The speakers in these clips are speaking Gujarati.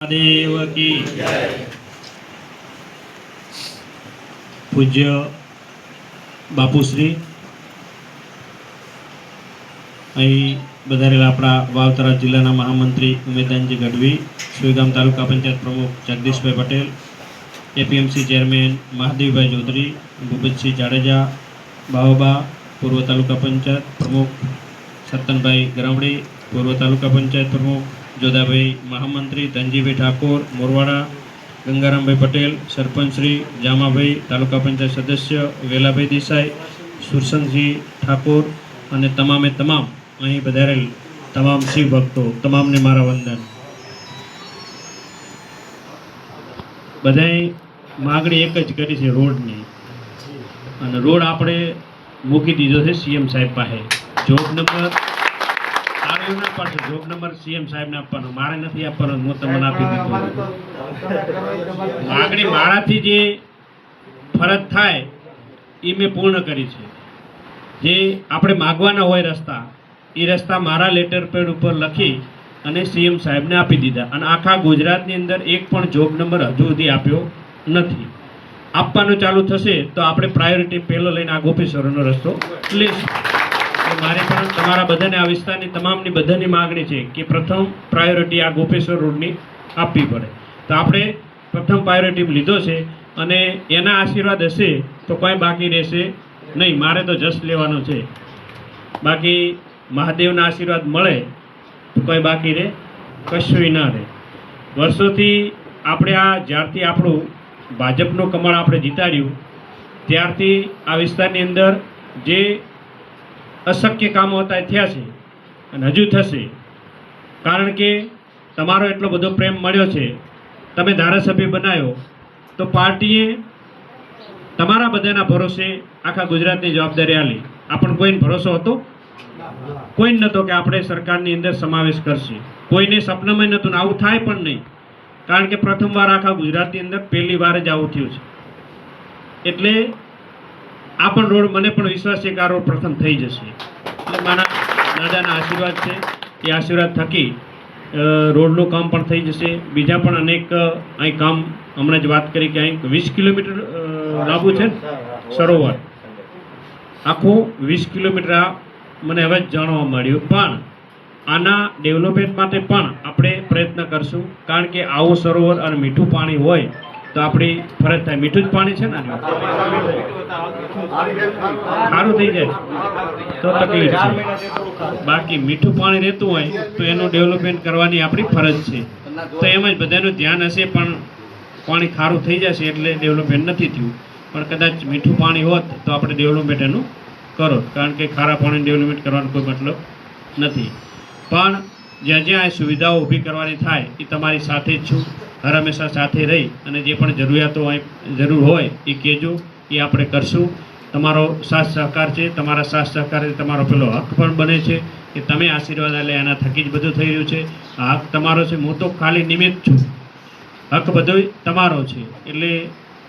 देव की पूज्य बापूश्री અહીં વધારેલા આપણા વાવતરા જિલ્લાના મહામંત્રી ઉમેદદાનજી ગઢવી, સુઈગામ તાલુકા પંચાયત પ્રમુખ જગદીશભાઈ પટેલ, એપીએમસી ચેરમેન મહાદેવભાઈ ચૌધરી, ભૂપતસિંહ જાડેજા, બાવબા પૂર્વ તાલુકા પંચાયત પ્રમુખ સત્તનભાઈ ગરાવડી, પૂર્વ તાલુકા પંચાયત પ્રમુખ જોધાભાઈ મહામંત્રી ધનજીભાઈ ઠાકોર મોરવાડા, ગંગારામભાઈ પટેલ સરપંચ શ્રી જામાભાઈ, તાલુકા પંચાયત સદસ્ય વેલાભાઈ દેસાઈ, સુરસંગસિંહ ઠાકોર અને તમામે તમામ અહીં પધારેલ તમામ શિવ ભક્તો તમામને મારા વંદન। બધાએ માગણી એક જ કરી છે રોડની, અને રોડ આપણે મૂકી દીધો છે સીએમ સાહેબ પાસે। જોબ નંબર ના પાડશે, જોબ નંબર સીએમ સાહેબ ને આપવાનો, મારે નથી આપવાનો, હું તમને આપી દીધો। માગણી મારાથી જે ફરજ થાય એ મેં પૂર્ણ કરી છે। જે આપણે માગવાના હોય રસ્તા, એ રસ્તા મારા લેટર પેડ ઉપર લખી અને સીએમ સાહેબને આપી દીધા, અને આખા ગુજરાતની અંદર એક પણ જોબ નંબર હજુ સુધી આપ્યો નથી। આપવાનું ચાલુ થશે તો આપણે પ્રાયોરિટી પહેલો લઈને આ ગોપેશ્વરનો રસ્તો લઈશું। મારે પણ તમારા બધાને આ વિસ્તારની તમામની બધાની માગણી છે કે પ્રથમ પ્રાયોરિટી આ ગોપેશ્વર રોડની આપવી પડે, તો આપણે પ્રથમ પ્રાયોરિટી લીધો છે, અને એના આશીર્વાદ હશે તો કોઈ બાકી રહેશે નહીં। મારે તો જસ્ટ લેવાનો છે, બાકી મહાદેવના આશીર્વાદ મળે તો કોઈ બાકી રહે, કશું ના રહે। વર્ષોથી આપણે આ જ્યારથી આપણું ભાજપનું કમળ આપણે જીતાડ્યું ત્યારથી આ વિસ્તારની અંદર જે અશક્ય કામો હતા થયા છે અને હજુ થશે, કારણ કે તમારો એટલો બધો પ્રેમ મળ્યો છે। તમે ધારાસભ્ય બનાવ્યો તો પાર્ટીએ તમારા બધાના ભરોસે આખા ગુજરાતની જવાબદારી આલી। આપણને કોઈને ભરોસો હતો? કોઈ નહોતો કે આપણે સરકારની અંદર સમાવેશ કરશે, કોઈને સપનામાં નહોતું, આવું થાય પણ નહીં, કારણ કે પ્રથમવાર આખા ગુજરાતની અંદર પહેલી વાર જ આવું થયું છે। એટલે આ પણ રોડ, મને પણ વિશ્વાસ છે કે આ રોડ પ્રથમ થઈ જશે। એટલે મારા દાદાના આશીર્વાદ છે, એ આશીર્વાદ થકી રોડનું કામ પણ થઈ જશે। બીજા પણ અનેક અહીં કામ, હમણાં જ વાત કરી કે અહીં 20 કિલોમીટર લાંબુ છે સરોવર, આખું 20 કિલોમીટર આ મને હવે જ જાણવા મળ્યું। પણ આના ડેવલપમેન્ટ માટે પણ આપણે પ્રયત્ન કરશું, કારણ કે આવું સરોવર અને મીઠું પાણી હોય તો આપણી ફરજ થાય। મીઠું જ પાણી છે ને, સારું થઈ જાય તો તકલીફ છે, બાકી મીઠું પાણી રહેતું હોય તો એનું ડેવલપમેન્ટ કરવાની આપણી ફરજ છે। તો એમ જ બધાનું ધ્યાન હશે, પણ પાણી ખારું થઈ જશે એટલે ડેવલપમેન્ટ નથી થયું, પણ કદાચ મીઠું પાણી હોત તો આપણે ડેવલપમેન્ટ એનું કરો, કારણ કે ખારા પાણી ડેવલપમેન્ટ કરવાનો કોઈ મતલબ નથી। પણ જ્યાં જ્યાં સુવિધાઓ ઊભી કરવાની થાય એ તમારી સાથે જ છું, હર હંમેશા સાથે રહી અને જે પણ જરૂરિયાતો હોય, જરૂર હોય એ કહેજો, એ આપણે કરશું। તમારો સાથ સહકાર છે, તમારા સાથ સહકારથી તમારો પેલો હક પણ બને છે કે તમે આશીર્વાદ આલે, એના થકી જ બધું થઈ રહ્યું છે। આ હક તમારો છે, હું તો ખાલી નિમિત્ત છું, હક બધો તમારો છે। એટલે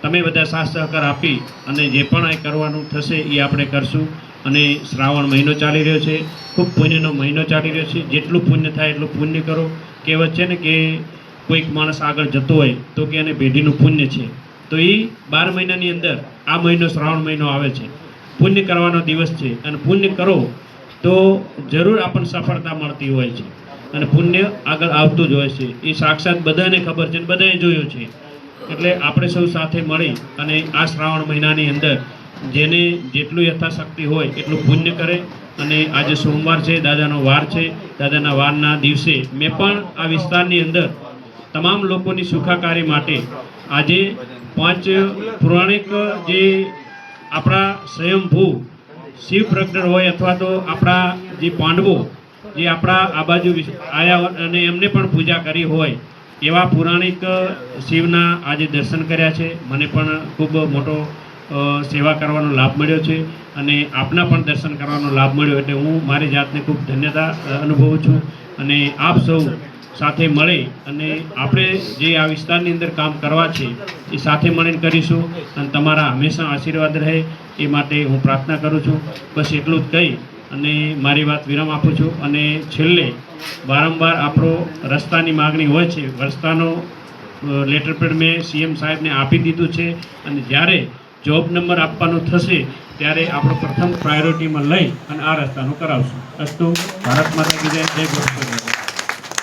તમે બધા સાથ સહકાર આપી અને જે પણ અહીં કરવાનું થશે એ આપણે કરશું। અને શ્રાવણ મહિનો ચાલી રહ્યો છે, ખૂબ પુણ્યનો મહિનો ચાલી રહ્યો છે, જેટલું પુણ્ય થાય એટલું પુણ્ય કરો। કહેવત છે ને કે કોઈક માણસ આગળ જતો હોય તો કે એને પેઢીનું પુણ્ય છે, તો એ 12 મહિનાની અંદર આ મહિનો શ્રાવણ મહિનો આવે છે, પુણ્ય કરવાનો દિવસ છે, અને પુણ્ય કરો તો જરૂર આપણને સફળતા મળતી હોય છે, અને પુણ્ય આગળ આવતું જ હોય છે। એ સાક્ષાત બધાને ખબર છે, બધાએ જોયું છે। એટલે આપણે સૌ સાથે મળી અને આ શ્રાવણ મહિનાની અંદર જેને જેટલું યથાશક્તિ હોય એટલું પુણ્ય કરે। અને આજે સોમવાર છે, દાદાનો વાર છે, દાદાના વારના દિવસે મેં પણ આ વિસ્તારની અંદર તમામ લોકોની સુખાકારી માટે આજે 5 પૌરાણિક જે આપણા સ્વયંભૂ શિવ પ્રગટ હોય, અથવા તો આપણા જે પાંડવો જે આપણા આ બાજુ આવ્યા અને એમને પણ પૂજા કરી હોય એવા પૌરાણિક શિવના આજે દર્શન કર્યા છે। મને પણ ખૂબ મોટો સેવા કરવાનો લાભ મળ્યો છે, અને આપના પણ દર્શન કરવાનો લાભ મળ્યો, એટલે હું મારી જાતને ખૂબ ધન્યતા અનુભવું છું। અને આપ સૌ સાથે મળી અને આપણે જે આ વિસ્તારની અંદર કામ કરવા છે એ સાથે મળીને કરીશું, અને તમારા હંમેશા આશીર્વાદ રહે એ માટે હું પ્રાર્થના કરું છું। બસ એટલું જ કહી અને મારી વાત વિરામ આપું છું. અને છેલ્લે વારંવાર આપણો રસ્તાની માગણી હોય છે. રસ્તાનો લેટર પેડ મેં સીએમ સાહેબને આપી દીધું છે અને જ્યારે જોબ નંબર આપવાનું થશે ત્યારે આપણે પ્રથમ પ્રાયોરિટીમાં લઈ અને આ રસ્તાનું કરાવશું. અસ્તુ. ભારત માતા કી જય. જય ગોરખનાથ.